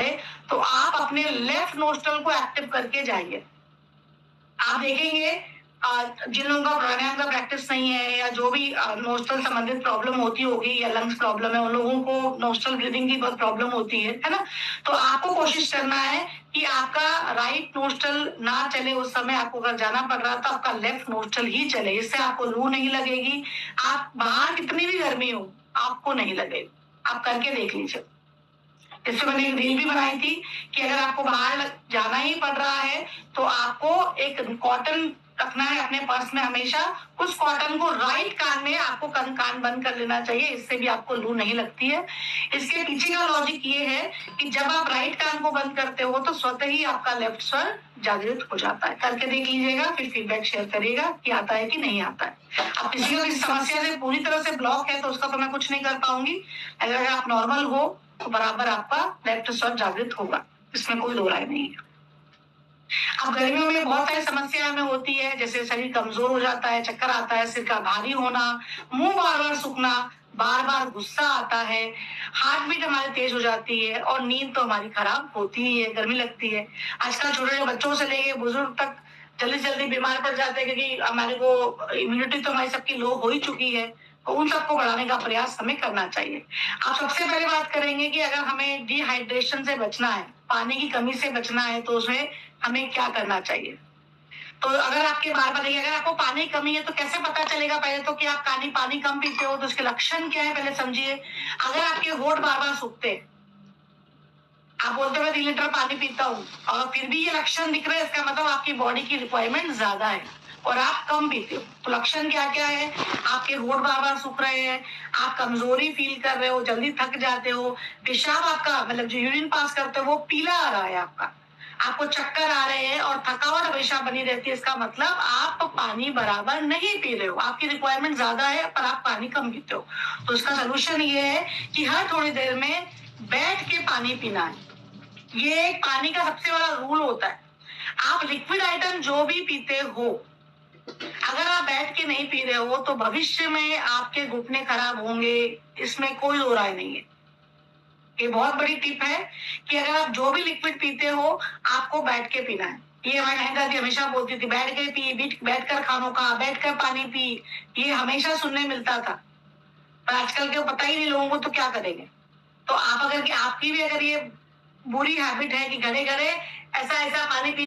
है तो आप अपने लेफ्ट नोस्ट्रल को एक्टिव करके जाइए। आप देखेंगे जिन लोगों का प्राणायाम का प्रैक्टिस नहीं है या जो भी नोस्ट्रल संबंधित प्रॉब्लम होती होगी या लंग्स प्रॉब्लम है, उन लोगों को नोस्ट्रल ब्रीदिंग की बहुत प्रॉब्लम होती है ना। तो आपको कोशिश करना है कि आपका राइट नोस्ट्रल ना चले। उस समय आपको अगर जाना पड़ रहा तो आपका लेफ्ट नोस्ट्रल ही चले, इससे आपको लू नहीं लगेगी। आप बाहर कितनी भी गर्मी हो आपको नहीं लगेगी। आप करके देख लीजिए। इससे मैंने एक रील भी बनाई थी कि अगर आपको बाहर जाना ही पड़ रहा है तो आपको एक कॉटन रखना है अपने पर्स में हमेशा। उस कॉटन को राइट कान में आपको कान बंद कर लेना चाहिए, इससे भी आपको लू नहीं लगती है। इसके पीछे का लॉजिक ये है कि जब आप राइट कान को बंद करते हो तो स्वतः ही आपका लेफ्ट स्वर जागृत हो जाता है। करके देख लीजिएगा, फिर फीडबैक शेयर करिएगा कि आता है कि नहीं आता है। अब किसी को किसी समस्या से पूरी तरह से ब्लॉक है तो उसका तो मैं कुछ नहीं कर पाऊंगी। अगर आप नॉर्मल हो तो बराबर आपका लेफ्ट स्वर जागृत होगा, इसमें कोई दो राय नहीं है। अब गर्मियों में बहुत सारी समस्या हमें होती है, जैसे शरीर कमजोर हो जाता है, चक्कर आता है, सिर का भारी होना, मुंह बार बार सूखना, बार बार गुस्सा आता है, हार्ट बीट हमारी तेज हो जाती है और नींद तो हमारी खराब होती ही है, गर्मी लगती है। आजकल छोटे छोटे बच्चों से लेके बुजुर्ग तक जल्दी जल्दी बीमार पड़ जाते हैं क्योंकि हमारे को इम्यूनिटी तो हमारी सबकी लो हो ही चुकी है। तो उन सबको बढ़ाने का प्रयास हमें करना चाहिए। आप सबसे पहले बात करेंगे कि अगर हमें डिहाइड्रेशन से बचना है, पानी की कमी से बचना है, तो उसमें हमें क्या करना चाहिए। तो अगर आपके बार बार अगर आपको पानी की कमी है तो कैसे पता चलेगा, पहले तो कि आप पानी कम पीते हो तो उसके लक्षण क्या है पहले समझिए। अगर आपके होठ बार बार सूखते, आप बोलते हो 3 लीटर पानी पीता हूँ और फिर भी ये लक्षण दिख रहे हैं, इसका मतलब आपकी बॉडी की रिक्वायरमेंट ज्यादा है और आप कम पीते हो। तो लक्षण क्या क्या है, आपके होठ बार बार सूख रहे हैं, आप कमजोरी फील कर रहे हो, जल्दी थक जाते हो, पेशाब आपका मतलब जो यूरिन पास करते हो वो पीला आ रहा है आपका, आपको चक्कर आ रहे हैं और थकावट हमेशा बनी रहती है, इसका मतलब आप पानी बराबर नहीं पी रहे हो। आपकी रिक्वायरमेंट ज्यादा है पर आप पानी कम पीते हो। तो इसका सोल्यूशन ये है कि हर थोड़ी देर में बैठ के पानी पीना है। ये पानी का सबसे बड़ा रूल होता है। आप लिक्विड आइटम जो भी पीते हो, अगर आप बैठ के नहीं पी रहे हो तो भविष्य में आपके घुटने खराब होंगे, इसमें कोई दो राय नहीं है। ये बहुत बड़ी टिप है कि अगर आप जो भी लिक्विड पीते हो आपको बैठ के पीना है। ये हमारी नानी दादी हमेशा बोलती थी, बैठ के पी, बैठ कर खानों का, बैठ कर पानी पी। ये हमेशा सुनने मिलता था पर आजकल के पता ही नहीं लोगों को, तो क्या करेंगे। तो आप अगर आपकी भी अगर ये बुरी हैबिट है कि घड़े घड़े ऐसा ऐसा पानी पी